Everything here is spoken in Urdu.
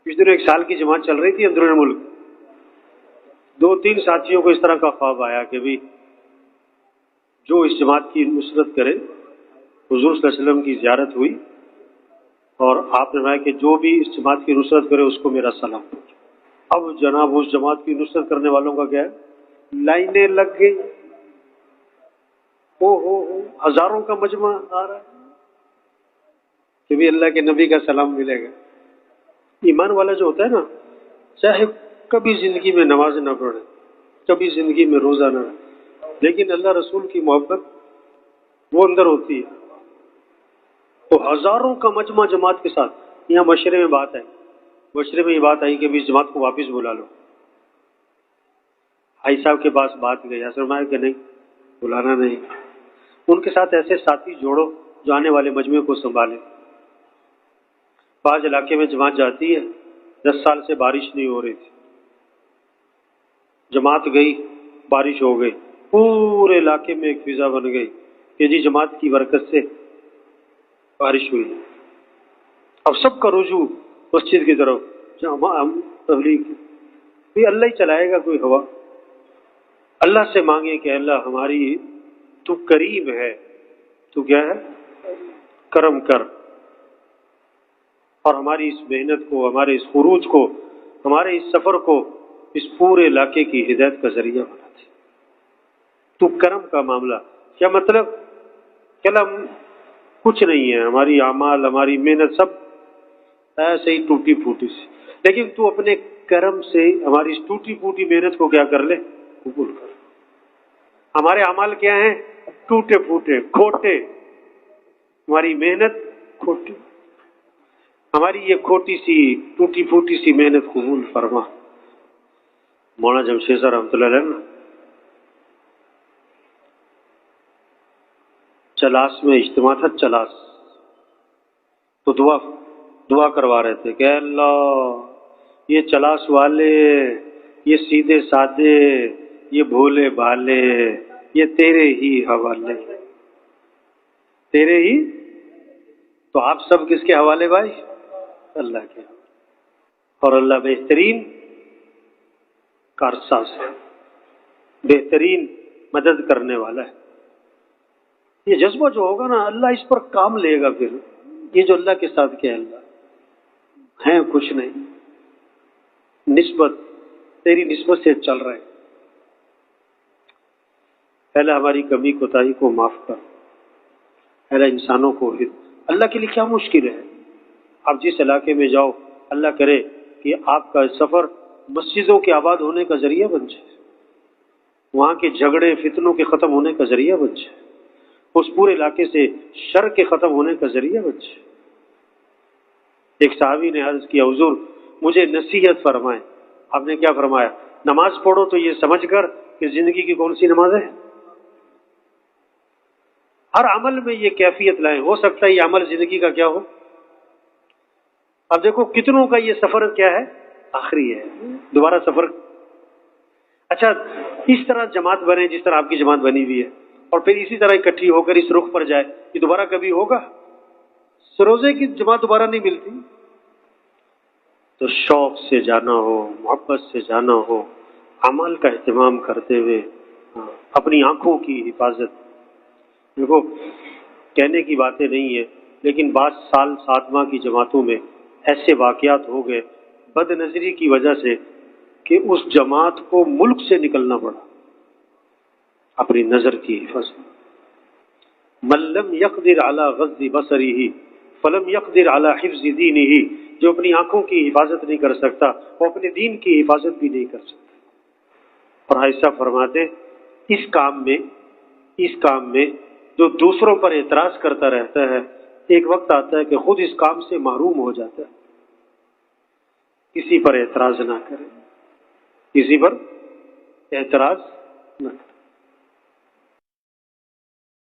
اس دنوں ایک سال کی جماعت چل رہی تھی اندرون ملک، 2-3 ساتھیوں کو اس طرح کا خواب آیا کہ بھی جو اس جماعت کی نصرت کرے، حضور صلی اللہ علیہ وسلم کی زیارت ہوئی اور آپ نے فرمایا کہ جو بھی اس جماعت کی نصرت کرے اس کو میرا سلام پہنچے۔ اب جناب اس جماعت کی نصرت کرنے والوں کا کیا ہے، لائنیں لگ گئی، ہزاروں کا مجمع آ رہا ہے کہ بھی اللہ کے نبی کا سلام ملے گا۔ ایمان والا جو ہوتا ہے نا، چاہے کبھی زندگی میں نماز نہ پڑھے، کبھی زندگی میں روزہ نہ رکھے، لیکن اللہ رسول کی محبت وہ اندر ہوتی ہے، تو ہزاروں کا مجمع جماعت کے ساتھ۔ یہاں مشورے میں بات ہے، مشورے میں یہ بات آئی کہ بھی اس جماعت کو واپس بلا لو۔ بھائی صاحب کے پاس بات گئی، حضرت فرمایا کہ نہیں، بلانا نہیں، ان کے ساتھ ایسے ساتھی جوڑو جو آنے والے مجمع کو سنبھالے۔ بعض علاقے میں جماعت جاتی ہے، 10 سال سے بارش نہیں ہو رہی تھی، جماعت گئی، بارش ہو گئی، پورے علاقے میں ایک فضا بن گئی کہ جی جماعت کی برکت سے بارش ہوئی۔ اب سب کا رجوع مسجد کی طرف، تبلیغ بھی اللہ ہی چلائے گا کوئی ہوا۔ اللہ سے مانگے کہ اللہ ہماری تو کریم ہے، تو کیا ہے، کرم کر، اور ہماری اس محنت کو، ہمارے اس خروج کو، ہمارے اس سفر کو اس پورے علاقے کی ہدایت کا ذریعہ بنا دے۔ تو کرم کا معاملہ کیا مطلب، کلام کچھ نہیں ہے، ہماری اعمال، ہماری محنت سب ایسے ہی ٹوٹی پھوٹی سی، لیکن تو اپنے کرم سے ہماری اس ٹوٹی پھوٹی محنت کو کیا کر لے، قبول کر۔ ہمارے اعمال کیا ہیں، ٹوٹے پھوٹے، کھوٹے، ہماری محنت کھوٹی، ہماری یہ کھوٹی سی ٹوٹی پھوٹی سی محنت قبول فرما۔ مولانا جمشید صاحب رحمۃ اللہ علیہ چلاس میں اجتماع تھا، چلاس، تو دعا کروا رہے تھے کہ اے اللہ یہ چلاس والے، یہ سیدھے سادے، یہ بھولے بھالے، یہ تیرے ہی حوالے، تیرے ہی، تو آپ سب کس کے حوالے بھائی، اللہ کے، اور اللہ بہترین کارساز ہے، بہترین مدد کرنے والا ہے۔ یہ جذبہ جو ہوگا نا، اللہ اس پر کام لے گا۔ پھر یہ جو اللہ کے ساتھ کیا، اللہ ہے کچھ نہیں، نسبت تیری نسبت سے چل رہے۔ پہلے ہماری کمی کوتاہی کو معاف کر، پہلے انسانوں کو، اللہ کے لیے کیا مشکل ہے۔ آپ جس علاقے میں جاؤ، اللہ کرے کہ آپ کا سفر مسجدوں کے آباد ہونے کا ذریعہ بن جائے، وہاں کے جھگڑے فتنوں کے ختم ہونے کا ذریعہ بن جائے، اس پورے علاقے سے شر کے ختم ہونے کا ذریعہ بن جائے۔ ایک صحابی نے عرض کیا، حضور مجھے نصیحت فرمائیں۔ آپ نے کیا فرمایا، نماز پڑھو تو یہ سمجھ کر کہ زندگی کی کون سی نماز ہے، ہر عمل میں یہ کیفیت لائیں، ہو سکتا ہے یہ عمل زندگی کا کیا ہو۔ اب دیکھو کتنوں کا یہ سفر کیا ہے، آخری ہے، دوبارہ سفر۔ اچھا اس طرح جماعت بنے جس طرح آپ کی جماعت بنی ہوئی ہے، اور پھر اسی طرح اکٹھی ہو کر اس رخ پر جائے، یہ دوبارہ کبھی ہوگا؟ سروزے کی جماعت دوبارہ نہیں ملتی۔ تو شوق سے جانا ہو، محبت سے جانا ہو، عمل کا اہتمام کرتے ہوئے، اپنی آنکھوں کی حفاظت۔ دیکھو کہنے کی باتیں نہیں ہیں، لیکن بعض سال 7واں کی جماعتوں میں ایسے واقعات ہو گئے بد نظری کی وجہ سے کہ اس جماعت کو ملک سے نکلنا پڑا۔ اپنی نظر کی حفاظت، من لم يقدر على غض بصره فلم يقدر على حفظ دینه، جو اپنی آنکھوں کی حفاظت نہیں کر سکتا وہ اپنے دین کی حفاظت بھی نہیں کر سکتا۔ اور ایسا فرماتے اس کام میں جو دوسروں پر اعتراض کرتا رہتا ہے، ایک وقت آتا ہے کہ خود اس کام سے محروم ہو جاتا ہے۔ کسی پر اعتراض نہ کرے، کسی پر اعتراض نہ کرے۔